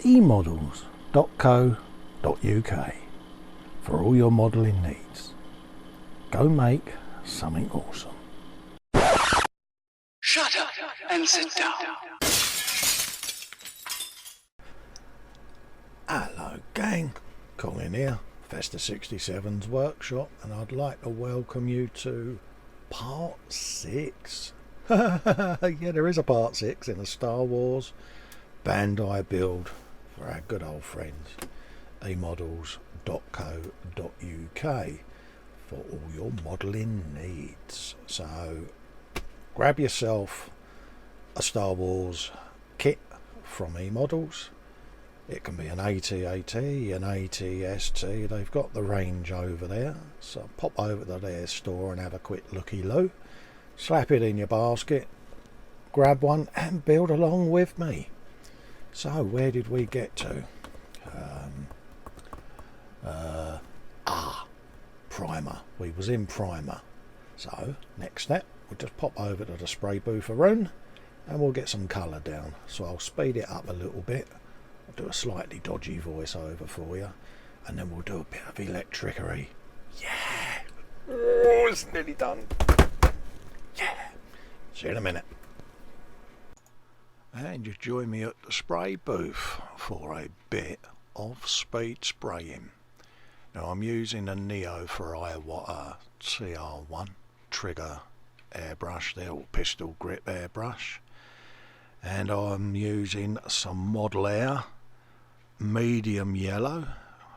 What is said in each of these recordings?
eModels.co.uk for all your modelling needs. Go make something awesome. Shut up and sit down. Hello gang, Colin here, Festa 67's workshop, and I'd like to welcome you to part 6. Yeah, there is a part 6 in a Star Wars Bandai build for our good old friends eModels.co.uk for all your modelling needs. So grab yourself a Star Wars kit from eModels. It can be an AT-AT, an AT-ST, they've got the range over there. So pop over to their store and have a quick looky-loo. Slap it in your basket, grab one and build along with me. So where did we get to? Primer. We was in primer. So next step, we'll just pop over to the spray booth around and we'll get some colour down. So I'll speed it up a little bit. I'll do a slightly dodgy voiceover for you, and then we'll do a bit of elektrikery. Yeah! Oh, it's nearly done. Yeah! See you in a minute. And you join me at the spray booth for a bit of speed spraying. Now I'm using a Neo for Iwata CR1 trigger airbrush there, or pistol grip airbrush. And I'm using some Model Air medium yellow,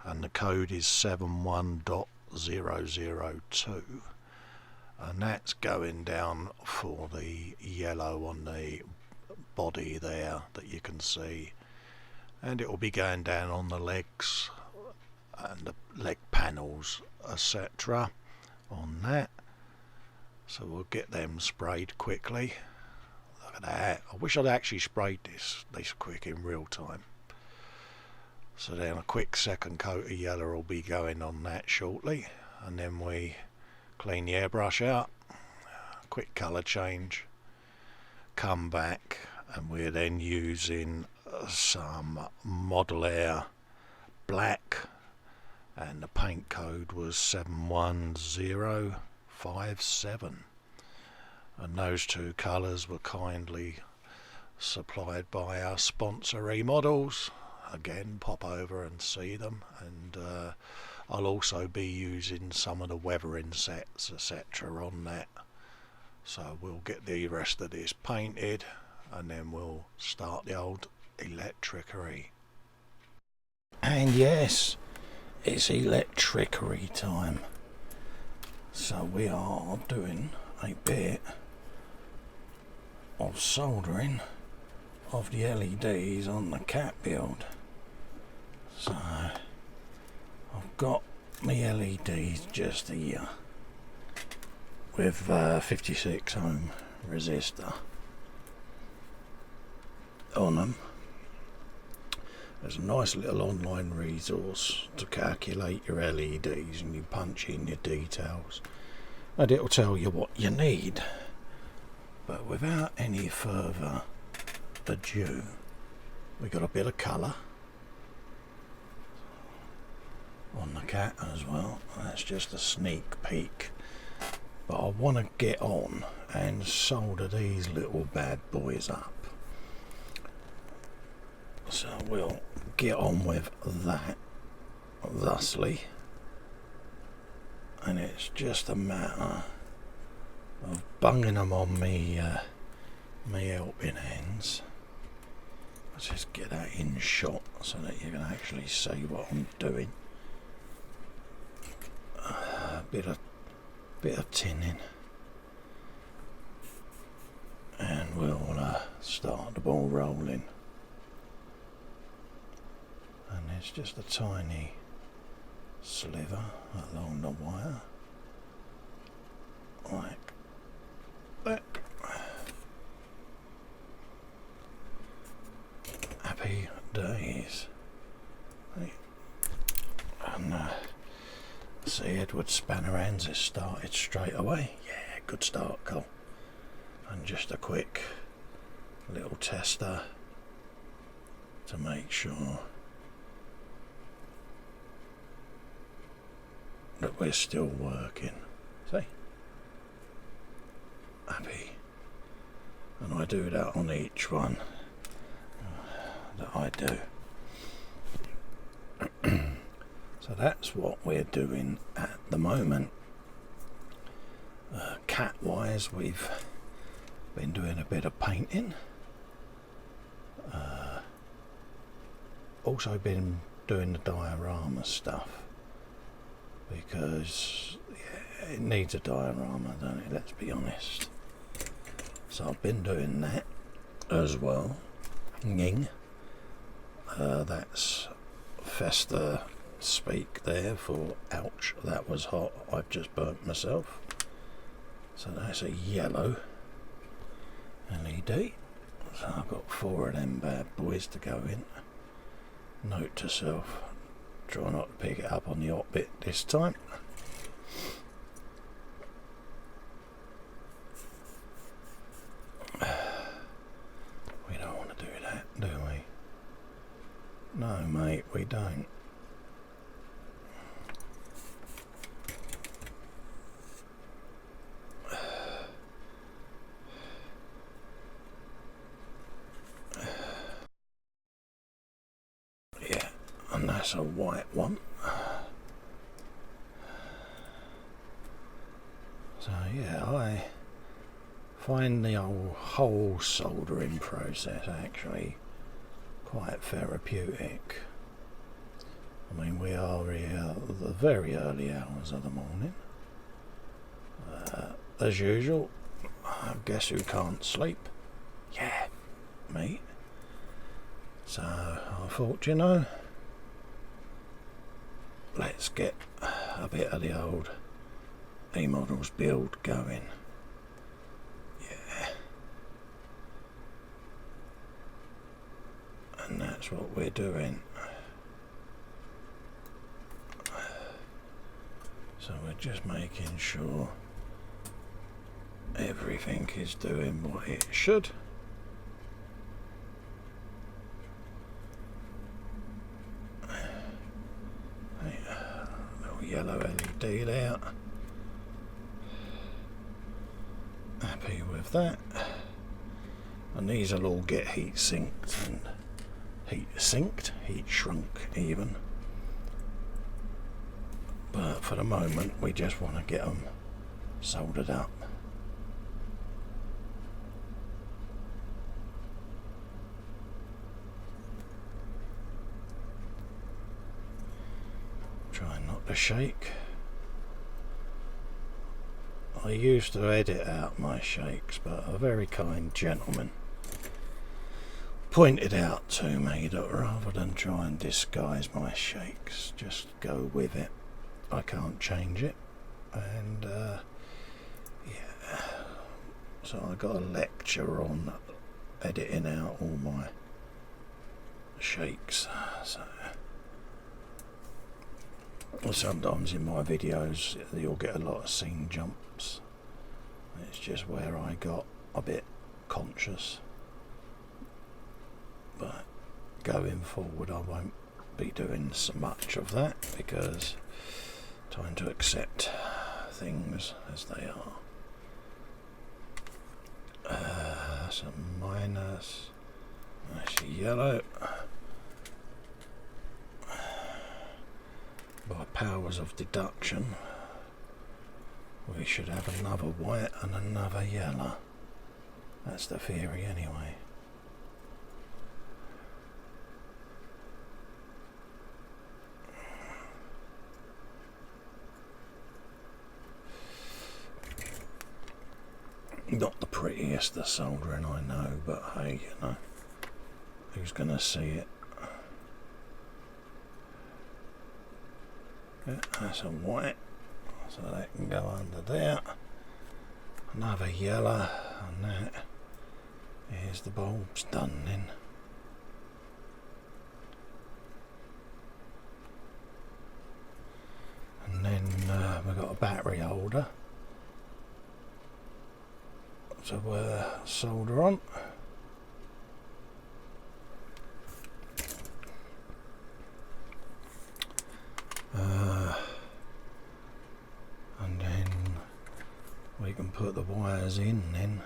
and the code is 71.002, and that's going down for the yellow on the body there that you can see, and it will be going down on the legs and the leg panels, etc. on that. So we'll get them sprayed quickly. Look at that. I wish I'd actually sprayed this quick in real time. So then a quick second coat of yellow will be going on that shortly, and then we clean the airbrush out, quick colour change, come back, and we're then using some Model Air black, and the paint code was 71057, and those two colours were kindly supplied by our sponsor eModels. Again, pop over and see them, and I'll also be using some of the weathering sets, etc. on that. So we'll get the rest of this painted and then we'll start the old elektrikery. And yes, it's elektrikery time. So we are doing a bit of soldering of the LEDs on the Cat build. So I've got my LEDs just here with 56 ohm resistor on them. There's a nice little online resource to calculate your LEDs, and you punch in your details and it'll tell you what you need. But without any further ado, we got a bit of colour on the Cat as well. That's just a sneak peek, but I want to get on and solder these little bad boys up. So we'll get on with that thusly, and it's just a matter of bunging them on me helping hands. Let's just get that in shot so that you can actually see what I'm doing. A bit of tinning, and we'll start the ball rolling. And it's just a tiny sliver along the wire, like that. Happy days. And see, Edward Spannerhands has started straight away. Yeah, good start, Cole. And just a quick little tester to make sure that we're still working. See? Happy. And I do that on each one that I do. So that's what we're doing at the moment. Cat wise, we've been doing a bit of painting. Also been doing the diorama stuff, because yeah, it needs a diorama, don't it? Let's be honest. So I've been doing that as well. Nging. That's Festa speak there for ouch, that was hot, I've just burnt myself. So that's a yellow LED. So I've got 4 of them bad boys to go in. Note to self, try not to pick it up on the hot bit this time. We don't want to do that, do we? No, mate, we don't. Yeah, and that's a white one. So yeah, I find the whole soldering process actually quite therapeutic. I mean, we are here at the very early hours of the morning. As usual, guess who can't sleep? Yeah, me. So I thought, you know, let's get a bit of the old eModels build going. Yeah. And that's what we're doing. So we're just making sure everything is doing what it should. Little yellow LED there. Happy with that. And these will all get heat sinked and heat shrunk even. But for the moment we just want to get them soldered up. Trying not to shake. I used to edit out my shakes, but a very kind gentleman pointed out to me that rather than try and disguise my shakes, just go with it. I can't change it. And yeah, so I got a lecture on editing out all my shakes. So sometimes in my videos you'll get a lot of scene jumps. It's just where I got a bit conscious. But going forward I won't be doing so much of that, because time to accept things as they are. Some minus. That's yellow. By powers of deduction, we should have another white and another yellow. That's the theory anyway. Not the prettiest of soldering, I know, but hey, you know, who's gonna see it? Yeah, that's a white, so that can go under there. Another yellow, and that. Here's the bulbs done then. And then we've got a battery holder to solder on. put the wires in then.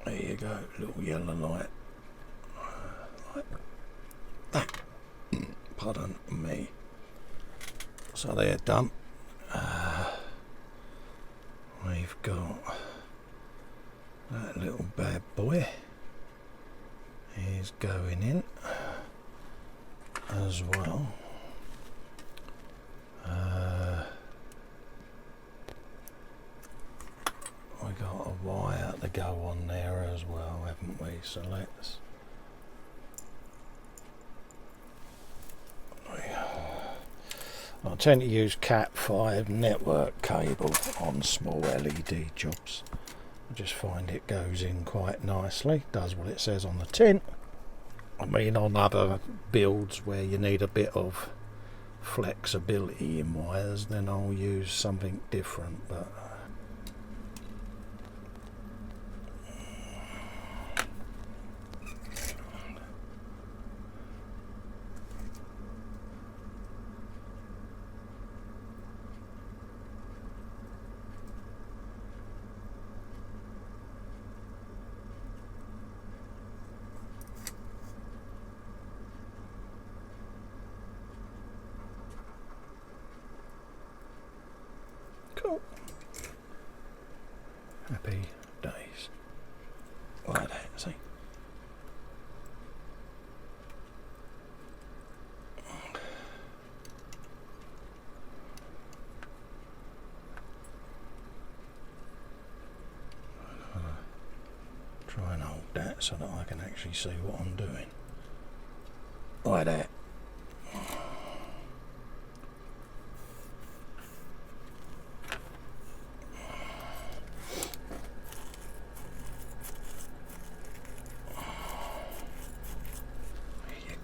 There you go, little yellow light. Like that. Pardon me. So they're done. We've got that little bad boy is going in as well. We got a wire to go on there as well, haven't we? So let's. I tend to use Cat5 network cable on small LED jobs. I just find it goes in quite nicely, does what it says on the tin. I mean, on other builds where you need a bit of flexibility in wires, then I'll use something different, but cool. Happy days. Like that, see? Try and hold that so that I can actually see what I'm doing. Like that.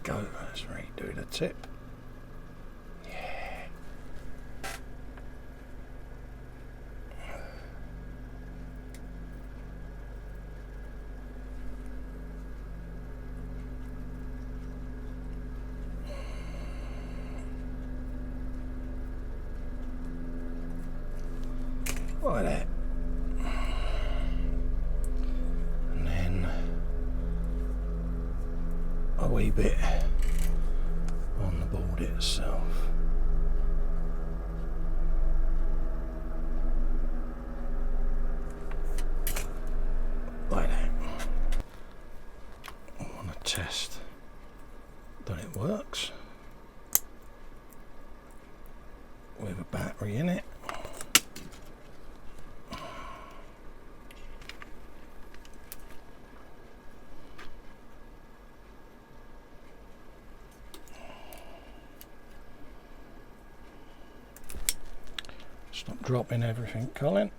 Go, let's redo the tip. Yeah. Like that. And then a wee bit on the board itself. Like that. I want to test that it works with a battery in it. Stop dropping everything, Colin.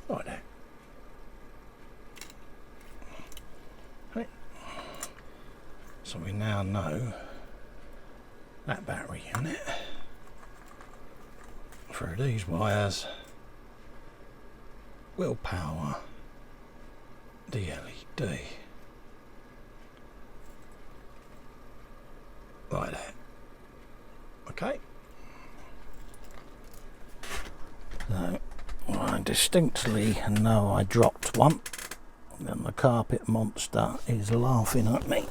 Like that. Right. So we now know that battery unit through these wires will power the LED. Like that. Okay. So I distinctly know I dropped one, and the carpet monster is laughing at me.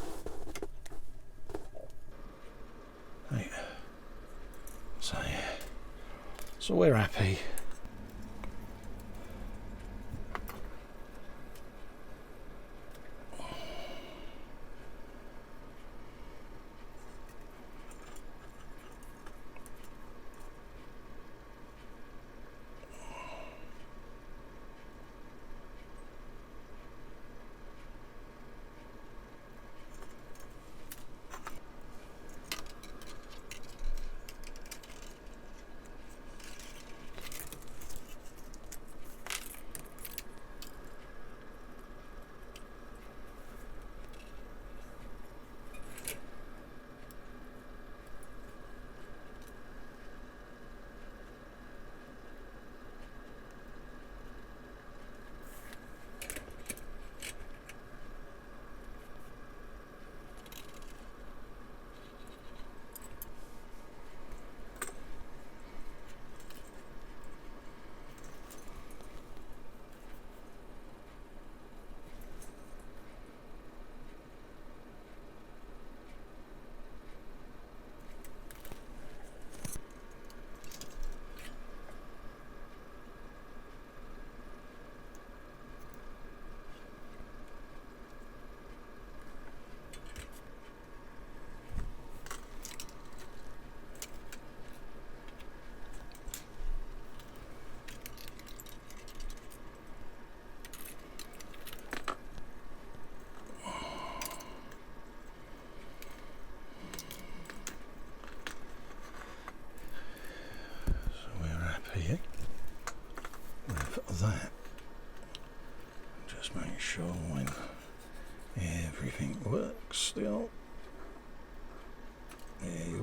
Right. So we're happy.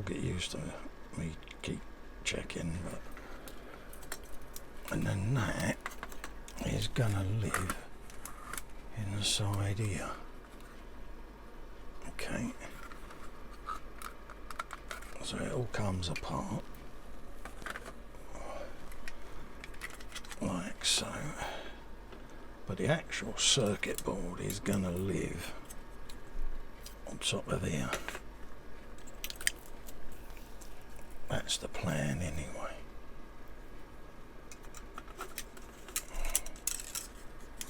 get used to me keep checking, but and then that is gonna live inside here. Okay, so it all comes apart like so, but the actual circuit board is gonna live on top of here. That's the plan anyway.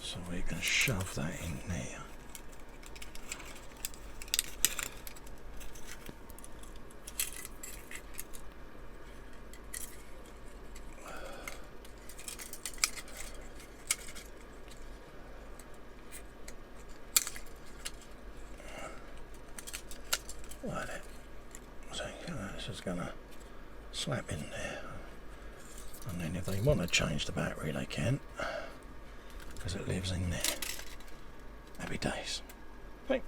So we can shove that in there. Like that. So this is going to slap in there. And then if they want to change the battery, they can. Because it lives in there. Happy days. Right.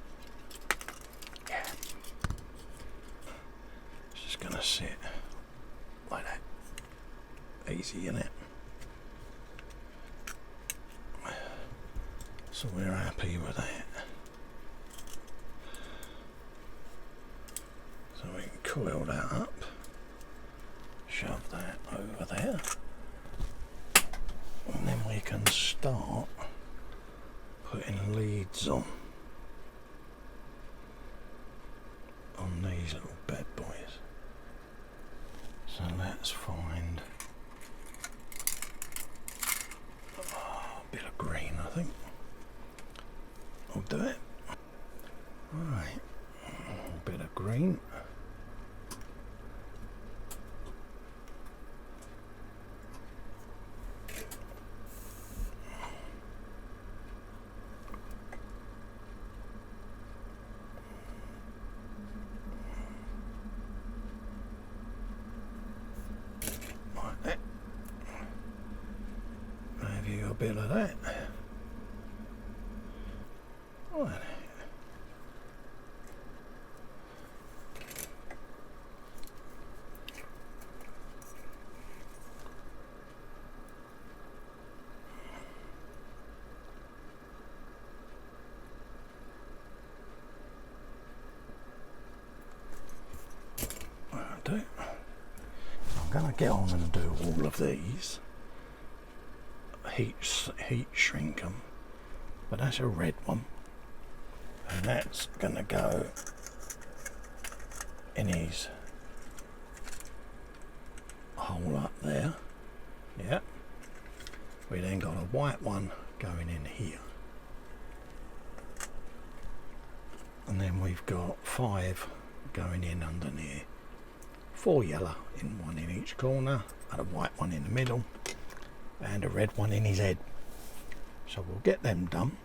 Yeah. It's just going to sit like that. Easy, isn't it? So we're happy with that. So we can coil that up, shove that over there, and then we can start putting leads on these little bad boys. So let's find a bit of green, I think. I'll do it. Right, a bit of green. Like that. Have you a bit of that? Right. Do. I'm going to get on and do all of these, heat shrink them, but that's a red one, and that's going to go in his hole up there. Yeah, we then got a white one going in here, and then we've got 5 going in underneath. 4 yellow in one in each corner, and a white one in the middle, and a red one in his head. So we'll get them done,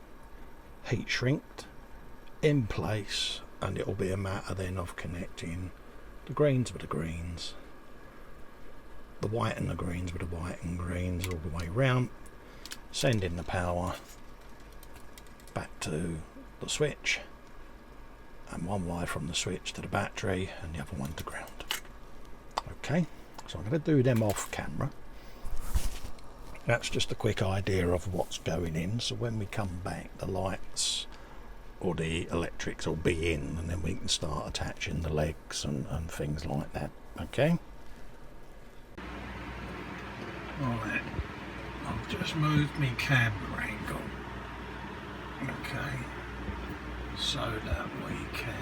heat shrinked, in place, and it'll be a matter then of connecting the greens with the greens, the white and the greens with the white and greens all the way round, sending the power back to the switch, and one wire from the switch to the battery and the other one to ground. Okay, so I'm going to do them off camera. That's just a quick idea of what's going in, so when we come back the lights or the electrics will be in, and then we can start attaching the legs and things like that. Okay, alright, I've just moved my camera angle, okay, so that we can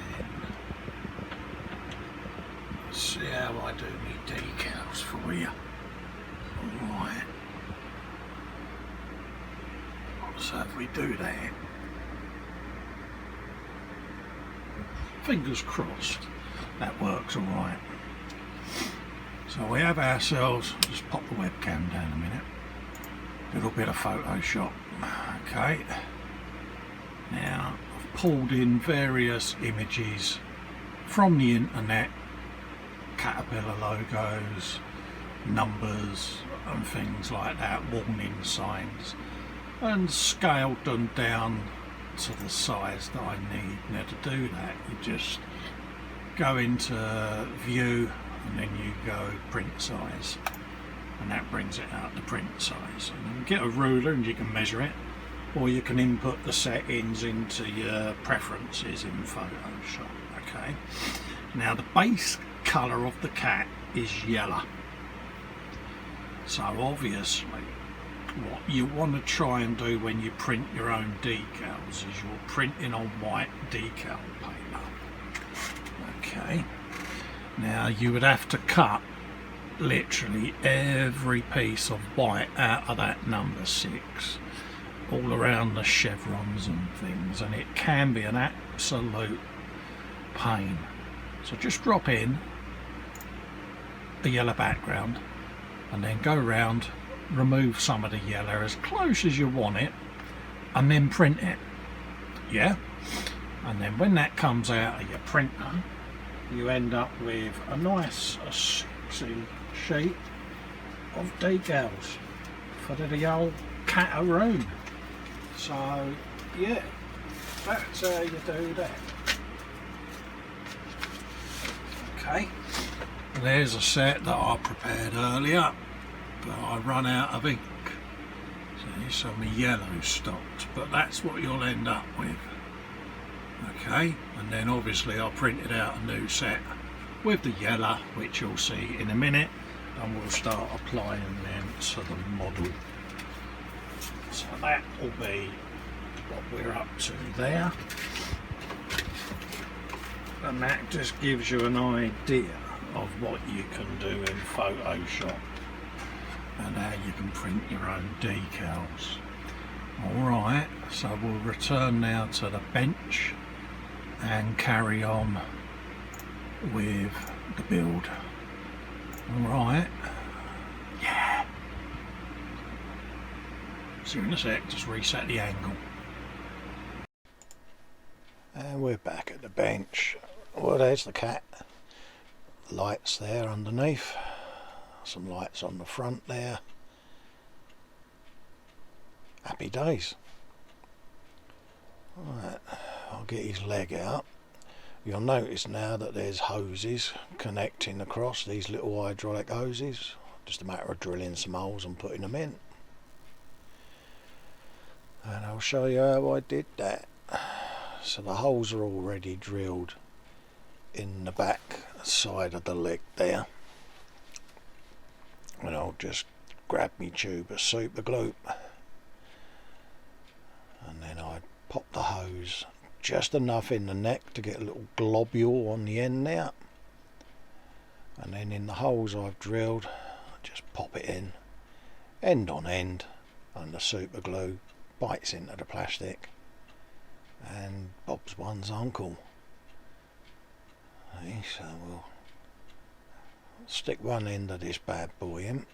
see how I do my decals for you. Alright, so if we do that, fingers crossed that works alright. So we have ourselves, just pop the webcam down a minute, a little bit of Photoshop. Okay, now I've pulled in various images from the internet, Caterpillar logos, numbers and things like that, warning signs, and scaled them down to the size that I need. Now to do that, you just go into view and then you go print size, and that brings it out to print size. And you get a ruler and you can measure it, or you can input the settings into your preferences in Photoshop. Okay, now the base colour of the cat is yellow, so obviously what you want to try and do when you print your own decals is you're printing on white decal paper. Okay, now you would have to cut literally every piece of white out of that number 6 all around the chevrons and things, and it can be an absolute pain. So just drop in a yellow background and then go around, remove some of the yellow as close as you want it, and then print it. Yeah, and then when that comes out of your printer, you end up with a nice sexy sheet of decals for the old cat-a-room. So yeah, that's how you do that. Okay, there's a set that I prepared earlier, but I run out of ink, so my yellow stopped, but that's what you'll end up with. Okay, and then obviously I printed out a new set with the yellow, which you'll see in a minute, and we'll start applying them to the model. So that will be what we're up to there, and that just gives you an idea of what you can do in Photoshop and how you can print your own decals. Alright, so we'll return now to the bench and carry on with the build. Alright, yeah. See you in a sec, just reset the angle. And we're back at the bench. Well, there's the cat. Lights there underneath. Some lights on the front there. Happy days. Alright, I'll get his leg out. You'll notice now that there's hoses connecting across, these little hydraulic hoses. Just a matter of drilling some holes and putting them in. And I'll show you how I did that. So the holes are already drilled in the back side of the leg there. And I'll just grab me tube of super glue, and then I pop the hose just enough in the neck to get a little globule on the end there, and then in the holes I've drilled, I just pop it in end on end, and the super glue bites into the plastic, and Bob's one's uncle. Okay, so we'll stick one end of this bad boy in,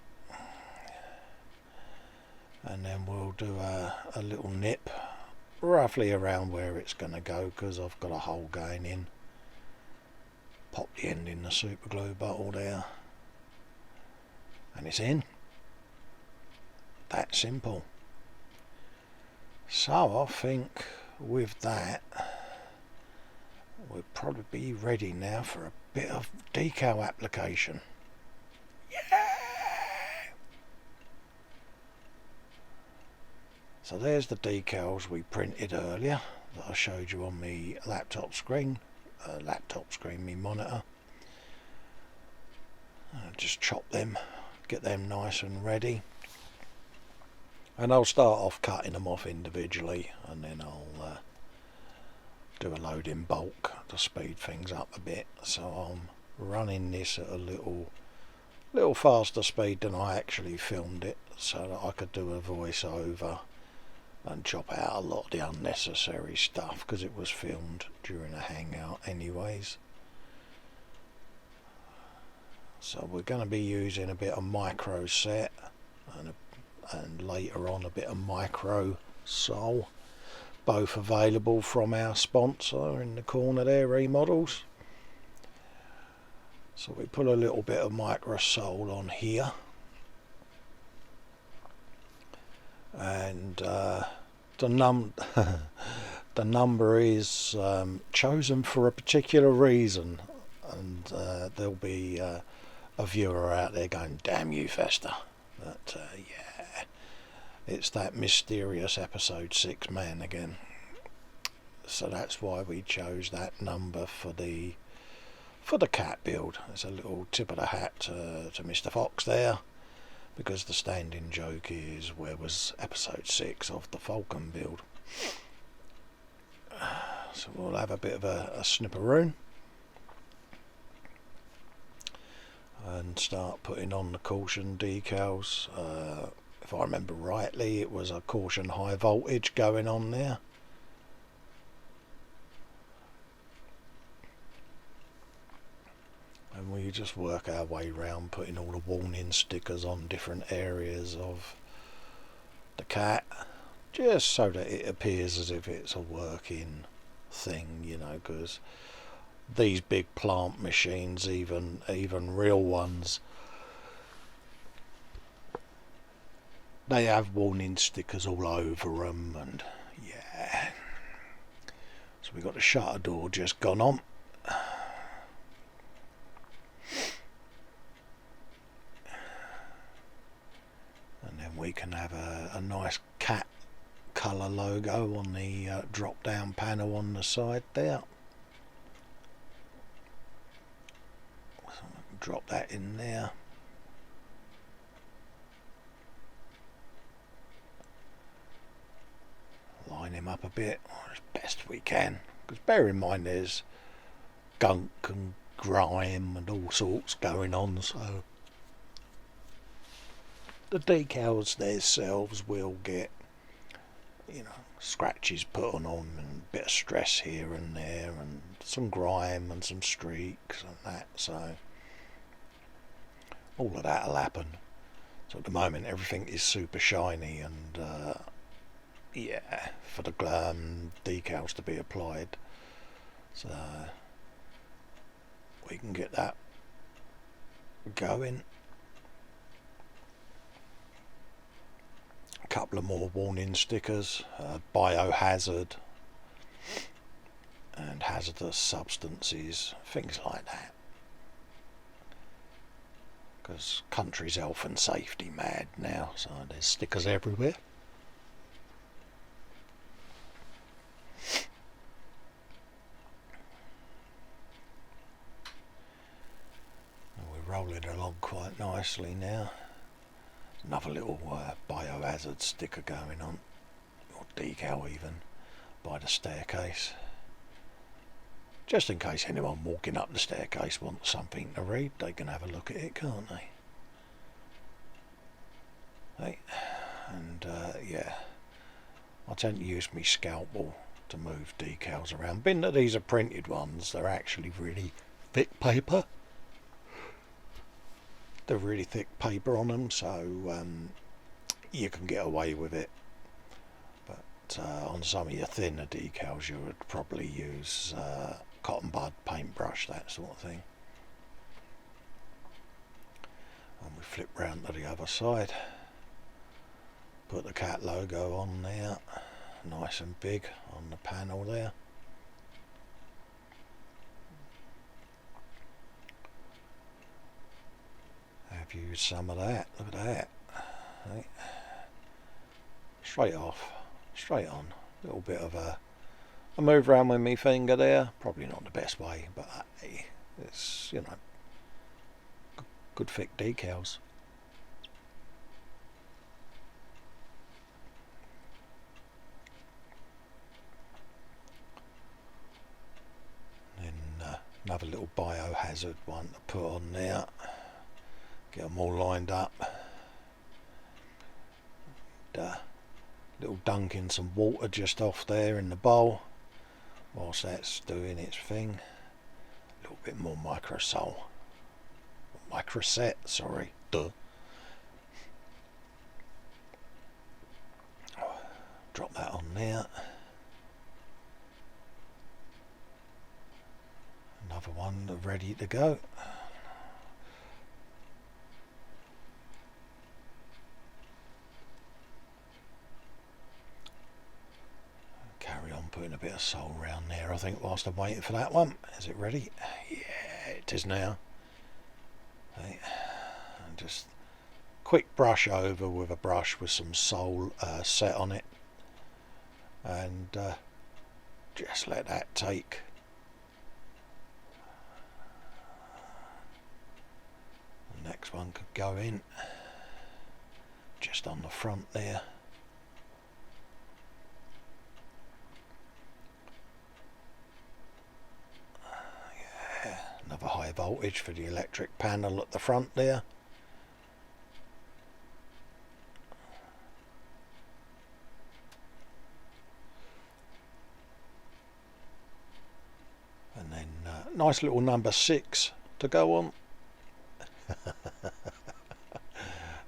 and then we'll do a little nip roughly around where it's going to go, because I've got a hole going in. Pop the end in the super glue bottle there, and it's in. That simple. So I think with that we'll probably be ready now for a bit of decal application. Yeah! So there's the decals we printed earlier that I showed you on my laptop screen, my monitor. I'll just chop them, get them nice and ready, and I'll start off cutting them off individually, and then I'll do a load in bulk to speed things up a bit. So I'm running this at a little faster speed than I actually filmed it, so that I could do a voiceover and chop out a lot of the unnecessary stuff, because it was filmed during a hangout anyways. So we're going to be using a bit of micro set and later on a bit of micro sol, both available from our sponsor in the corner there, eModels. So we put a little bit of micro sol on here, and the number is chosen for a particular reason. and there'll be a viewer out there going, damn you, Fester. But yeah, it's that mysterious episode 6 man again. So that's why we chose that number for the cat build. It's a little tip of the hat to Mr. Fox there, because the standing joke is, where was episode 6 of the Falcon build? So we'll have a bit of a snipperoon and start putting on the caution decals. If I remember rightly, it was a caution high voltage going on there. And we just work our way around putting all the warning stickers on different areas of the cat, just so that it appears as if it's a working thing, you know, because these big plant machines, even real ones, they have warning stickers all over them. And yeah, so we got the shutter door just gone on. And then we can have a nice cat colour logo on the drop down panel on the side there. So drop that in there. Line him up a bit as best we can, because bear in mind there's gunk and grime and all sorts going on, so the decals themselves will get, you know, scratches put on them and a bit of stress here and there and some grime and some streaks and that, so all of that'll happen. So at the moment everything is super shiny, and yeah, for the decals to be applied, so we can get that going. A couple of more warning stickers, biohazard and hazardous substances, things like that, because country's health and safety mad now, so there's stickers everywhere. And we're rolling along quite nicely now. Another little biohazard sticker going on, or decal even, by the staircase, just in case anyone walking up the staircase wants something to read, they can have a look at it, can't they? Hey, and yeah, I tend to use my scalpel to move decals around. Being that these are printed ones, they're actually really thick paper. They're really thick paper on them, so you can get away with it. But on some of your thinner decals, you would probably use cotton bud paintbrush, that sort of thing. And we flip round to the other side. Put the cat logo on there, nice and big on the panel there. I've used some of that. Look at that. Right. Straight off, straight on. A little bit of a move around with my finger there. Probably not the best way, but hey, it's, you know, good thick decals. Then another little biohazard one to put on there. Get them all lined up. And, little dunk in some water just off there in the bowl whilst that's doing its thing. A little bit more microset, sorry. Duh. Drop that on there. Another one ready to go. Carry on putting a bit of soul around there, I think, whilst I'm waiting for that one. Is it ready? Yeah, selectors now. Okay. And just quick brush over with a brush with some sole set on it, and just let that take. The next one could go in just on the front there. Yeah, another high voltage for the electric panel at the front there. And then nice little number 6 to go on.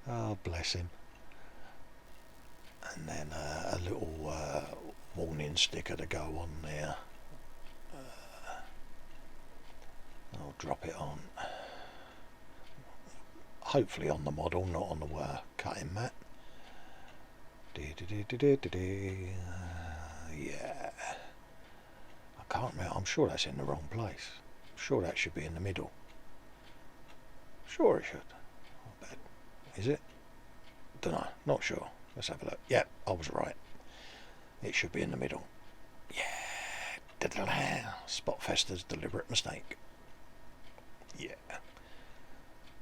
Oh, bless him. And then a little warning sticker to go on there. I'll drop it on. Hopefully on the model, not on the cutting mat. Yeah. I can't remember. I'm sure that's in the wrong place. I'm sure that should be in the middle. Sure it should. I bet. Is it? Don't know. Not sure. Let's have a look. Yep, I was right. It should be in the middle. Yeah. Spotfester's deliberate mistake. Yeah.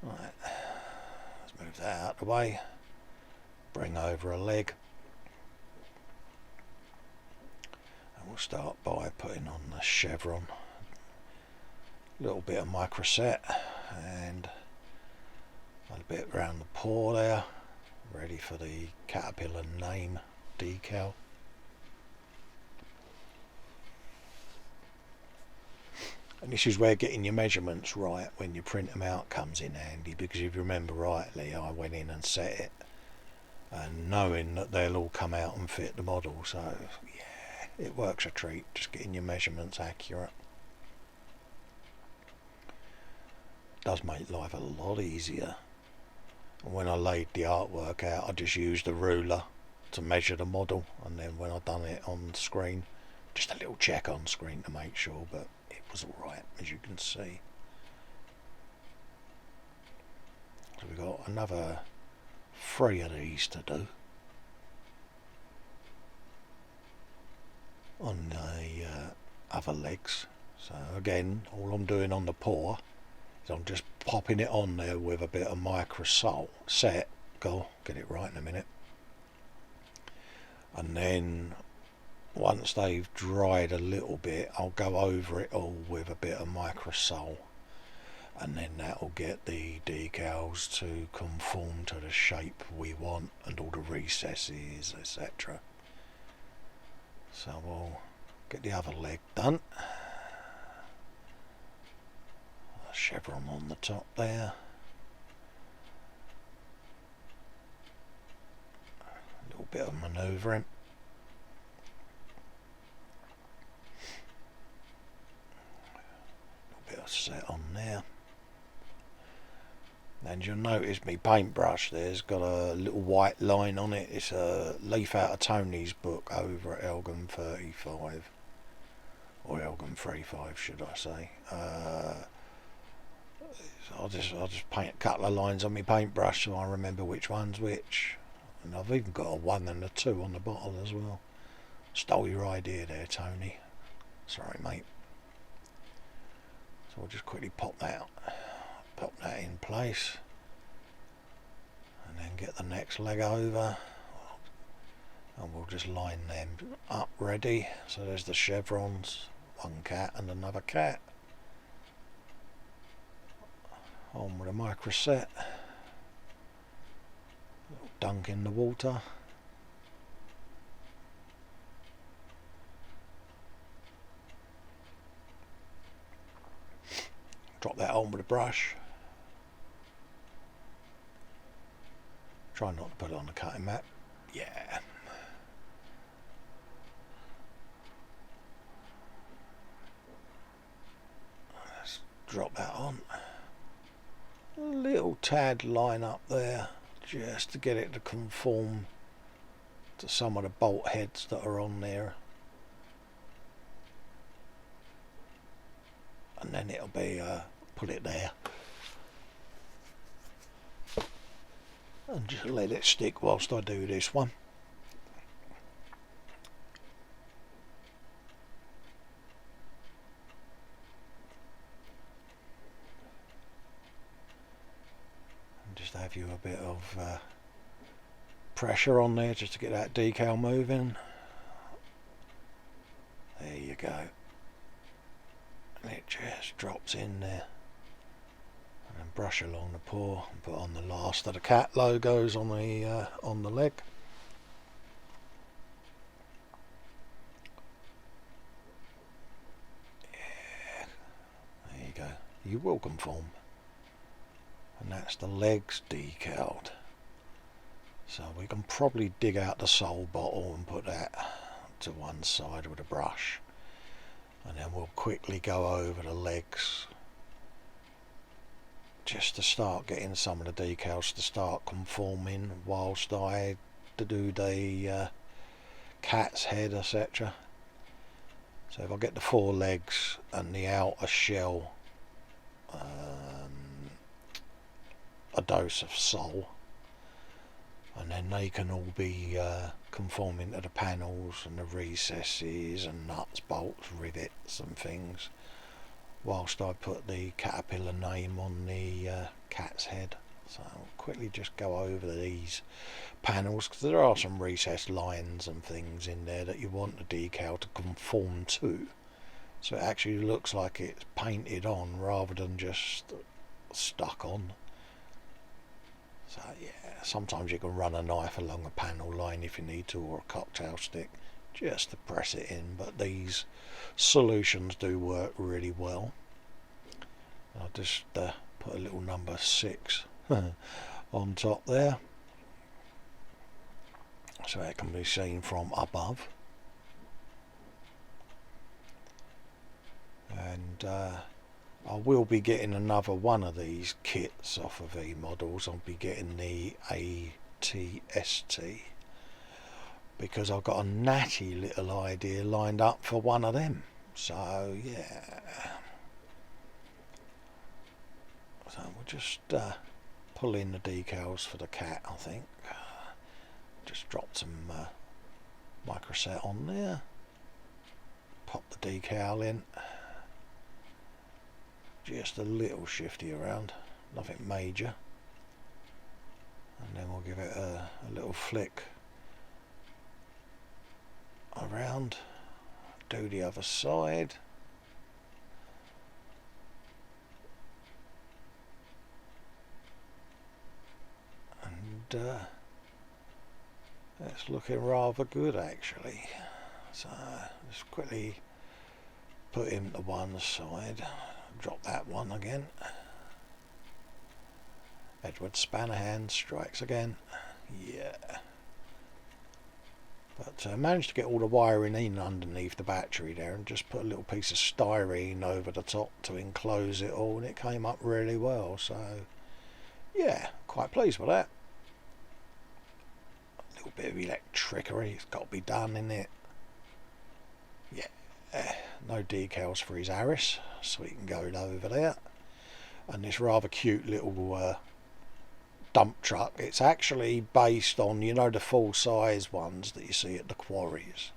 Right. Let's move that out of the way. Bring over a leg. And we'll start by putting on the chevron. A little bit of microset and a bit around the paw there. Ready for the Caterpillar name decal. And this is where getting your measurements right when you print them out comes in handy, because if you remember rightly, I went in and set it and knowing that they'll all come out and fit the model, so yeah, it works a treat just getting your measurements accurate. It does make life a lot easier. And when I laid the artwork out, I just used a ruler to measure the model, and then when I done it on screen, just a little check on screen to make sure, but it was alright, as you can see. So we've got another 3 of these to do on the other legs. So again, all I'm doing on the paw is I'm just popping it on there with a bit of micro set. Go get it right in a minute. And then once they've dried a little bit, I'll go over it all with a bit of microsol, and then that'll get the decals to conform to the shape we want and all the recesses, etc. So we'll get the other leg done. A chevron on the top there. A little bit of manoeuvring. Set on there, and you'll notice my paintbrush there's got a little white line on it. It's a leaf out of Tony's book over at Elgin 35, or Elgin 35 should I say. I'll just paint a couple of lines on my paintbrush so I remember which one's which, and I've even got a 1 and a 2 on the bottle as well. Stole your idea there, Tony. Sorry, mate. So we'll just quickly pop that in place, and then get the next leg over, and we'll just line them up ready. So there's the chevrons, one cat and another cat. On with a microset, little dunk in the water. Drop that on with a brush. Try not to put it on the cutting mat. Yeah. Let's drop that on. A little tad line up there, just to get it to conform to some of the bolt heads that are on there. And then it'll be put it there and just let it stick whilst I do this one. And just have you a bit of pressure on there just to get that decal moving. There you go. And it just drops in there. And then brush along the paw and put on the last of the cat logos on the leg. Yeah. There you go. You will conform. And that's the legs decaled. So we can probably dig out the sole bottle and put that to one side with a brush, and then we'll quickly go over the legs just to start getting some of the decals to start conforming whilst I do the cat's head, etc. So if I get the four legs and the outer shell, a dose of sole, and then they can all be conforming to the panels and the recesses and nuts, bolts, rivets and things, whilst I put the caterpillar name on the cat's head. So I'll quickly just go over these panels, because there are some recessed lines and things in there that you want the decal to conform to, so it actually looks like it's painted on rather than just stuck on. So yeah, sometimes you can run a knife along a panel line if you need to, or a cocktail stick, just to press it in, but these solutions do work really well. I'll just put a little number 6 on top there, so it can be seen from above. And I will be getting another one of these kits off of eModels. I'll be getting the ATST, because I've got a natty little idea lined up for one of them. So yeah, so we'll just pull in the decals for the cat. I think just drop some microset on there, pop the decal in. Just a little shifty around, nothing major, and then we'll give it a little flick around, do the other side, and it's looking rather good actually. So just quickly put him to one side. Drop that one again. Edward Spannerhand strikes again. Yeah. But managed to get all the wiring in underneath the battery there, and just put a little piece of styrene over the top to enclose it all, and it came up really well. So yeah, quite pleased with that. A little bit of elektrikery, it's got to be done in it. Yeah. No decals for his Harris, so we can go over there. And this rather cute little dump truck, it's actually based on, you know, the full size ones that you see at the quarries.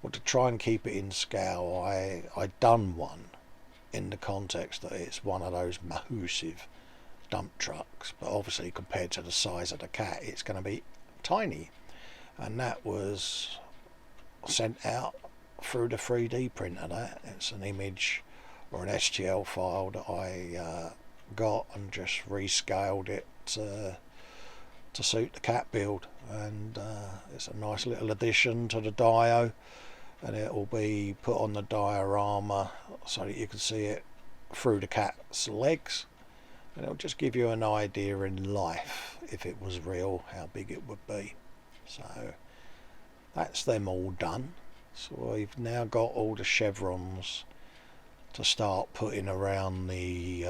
Well, to try and keep it in scale, I done one in the context that it's one of those massive dump trucks, but obviously compared to the size of the cat it's going to be tiny, and that was sent out through the 3D printer. That it's an image or an STL file that I got and just rescaled it to suit the cat build, and it's a nice little addition to the dio, and it will be put on the diorama so that you can see it through the cat's legs, and it'll just give you an idea in life, if it was real, how big it would be. So that's them all done. So we've now got all the chevrons to start putting around the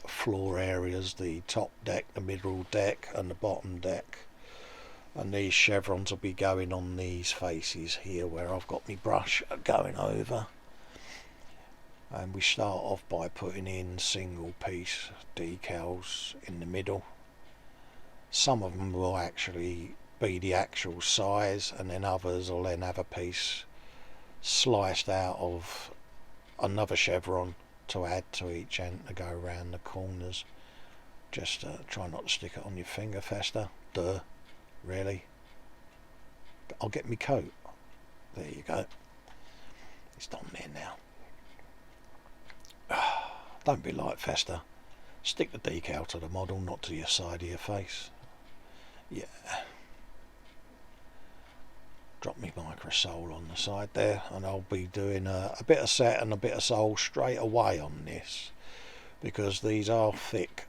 floor areas, the top deck, the middle deck and the bottom deck. And these chevrons will be going on these faces here where I've got my brush going over. and we start off by putting in single piece decals in the middle. Some of them will actually be the actual size, and then others will then have a piece sliced out of another chevron to add to each end to go around the corners. Just try not to stick it on your finger, Fester. Duh, really? I'll get me coat. There you go. It's on there now. Don't be like Fester. Stick the decal to the model, not to your side of your face. Yeah. Drop me microsole on the side there, and I'll be doing a bit of set and a bit of sole straight away on this, because these are thick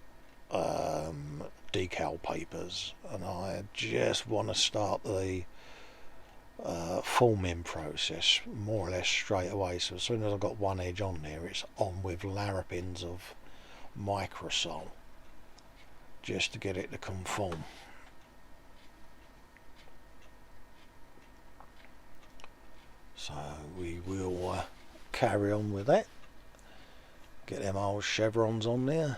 decal papers, and I just want to start the forming process more or less straight away. So as soon as I've got one edge on there, it's on with larrapins of microsole just to get it to conform. So we will carry on with that. Get them old chevrons on there.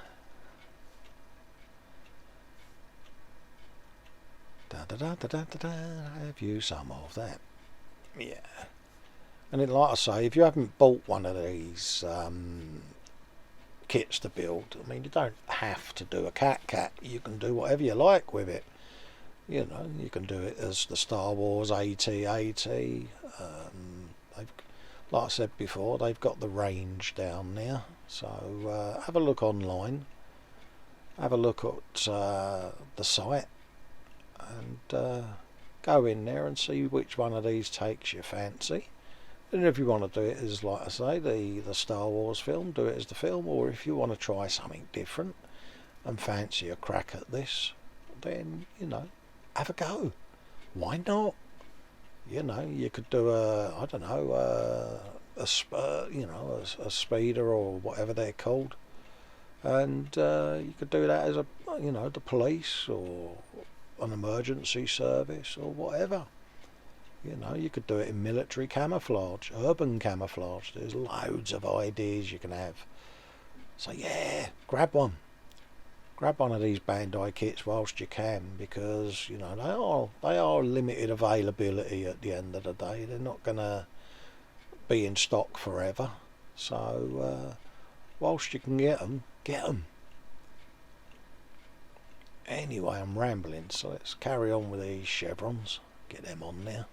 Da da da da da da da. Have you some of that? Yeah. And then, like I say, if you haven't bought one of these kits to build, I mean, you don't have to do a Cat-Cat. You can do whatever you like with it. You know, you can do it as the Star Wars AT-AT. Like I said before, they've got the range down there. So have a look online. Have a look at the site. And go in there and see which one of these takes your fancy. And if you want to do it as, like I say, the Star Wars film, do it as the film. Or if you want to try something different and fancy a crack at this, then, you know, have a go. Why not? You know, you could do I don't know, a speeder or whatever they're called, and you could do that as a, you know, the police or an emergency service or whatever. You know, you could do it in military camouflage, urban camouflage. There's loads of ideas you can have. So yeah, grab one. Grab one of these Bandai kits whilst you can, because, you know, they are limited availability at the end of the day. They're not going to be in stock forever. So whilst you can get them, get them. Anyway, I'm rambling, so let's carry on with these chevrons. Get them on there.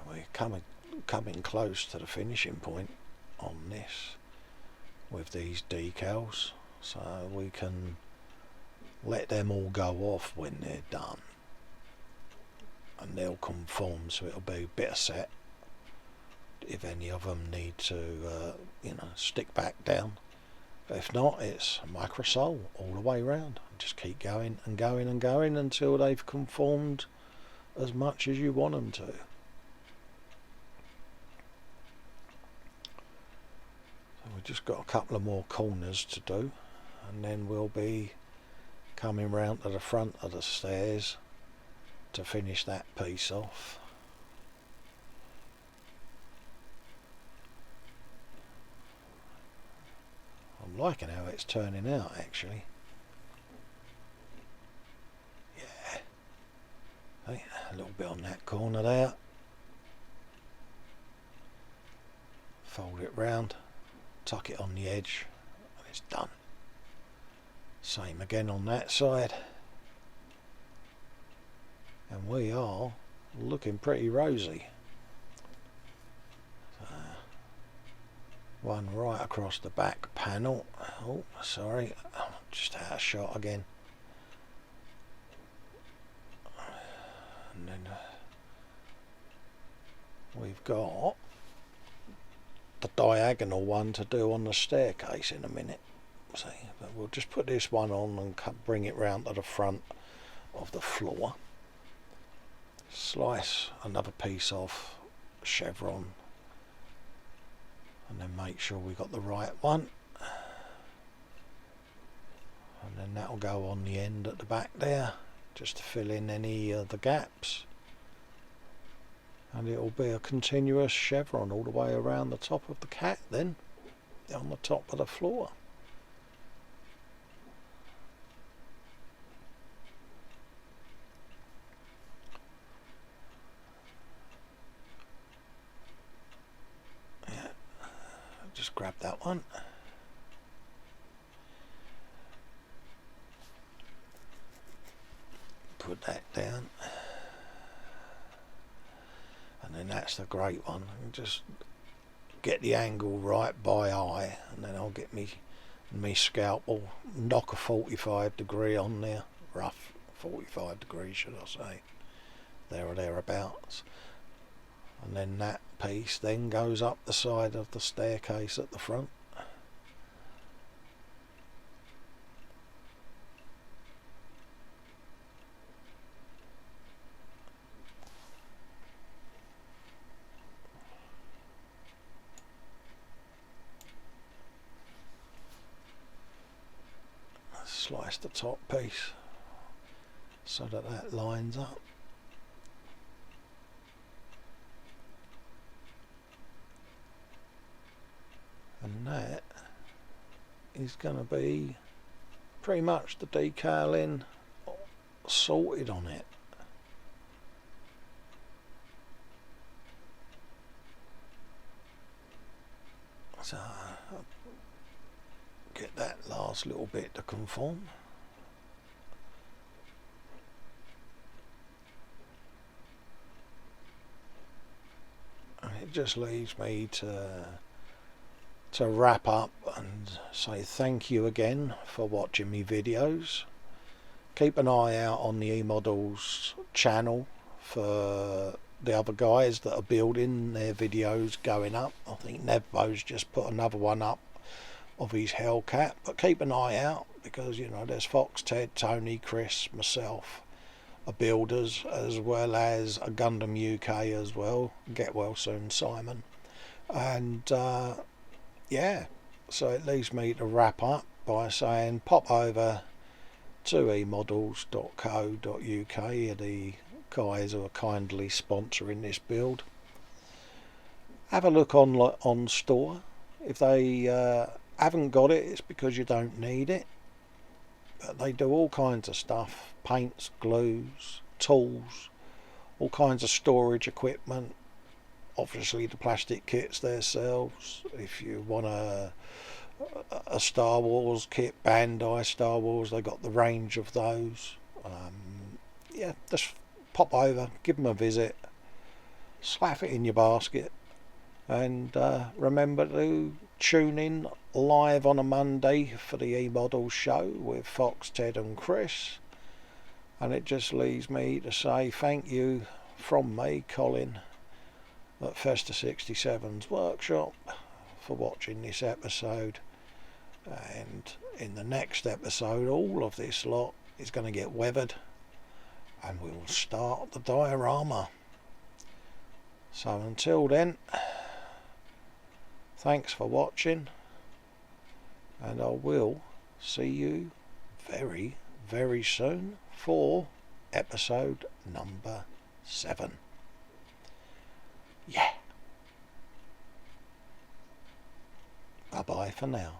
We're coming close to the finishing point on this with these decals, so we can let them all go off when they're done, and they'll conform, so it'll be a bit of set if any of them need to you know, stick back down. But if not, it's microsole all the way round. Just keep going and going and going until they've conformed as much as you want them to. We've just got a couple of more corners to do, and then we'll be coming round to the front of the stairs to finish that piece off. I'm liking how it's turning out, actually. Yeah. Hey, a little bit on that corner there. Fold it round. Tuck it on the edge, and it's done. Same again on that side, and we are looking pretty rosy. One right across the back panel. Oh, sorry, I'm just out of shot again. And then we've got the diagonal one to do on the staircase in a minute. See, but we'll just put this one on and bring it round to the front of the floor. Slice another piece off chevron, and then make sure we got the right one, and then that'll go on the end at the back there, just to fill in any of the gaps. and it'll be a continuous chevron all the way around the top of the cat then, on the top of the floor. Yeah, just grab that one. Put that down. And then that's the great one. Just get the angle right by eye, and then I'll get me scalpel, knock a 45 degree on there, rough 45 degrees should I say, there or thereabouts. And then that piece then goes up the side of the staircase at the front. Slice the top piece so that that lines up. And that is going to be pretty much the decaling sorted on it. So get that last little bit to conform. And it just leaves me to wrap up and say thank you again for watching me videos. Keep an eye out on the eModels channel for the other guys that are building their videos going up. I think Nevbo's just put another one up of his Hellcat, but keep an eye out because, you know, there's Fox, Ted, Tony, Chris, myself are builders, as well as a Gundam UK as well. Get well soon, Simon. And yeah, so it leaves me to wrap up by saying pop over to eModels.co.uk, the guys who are kindly sponsoring this build. Have a look on store. If they haven't got it, it's because you don't need it. But they do all kinds of stuff, paints, glues, tools, all kinds of storage equipment, obviously the plastic kits themselves. If you want a Star Wars kit, Bandai Star Wars, they got the range of those. Yeah, just pop over, give them a visit, slap it in your basket, and remember to tune in live on a Monday for the eModels show with Fox, Ted and Chris. And it just leaves me to say thank you from me, Colin, at Festa 67's workshop, for watching this episode. And in the next episode, all of this lot is going to get weathered and we'll start the diorama. So until then, thanks for watching, and I will see you very, very soon for episode number 7. Yeah. Bye bye for now.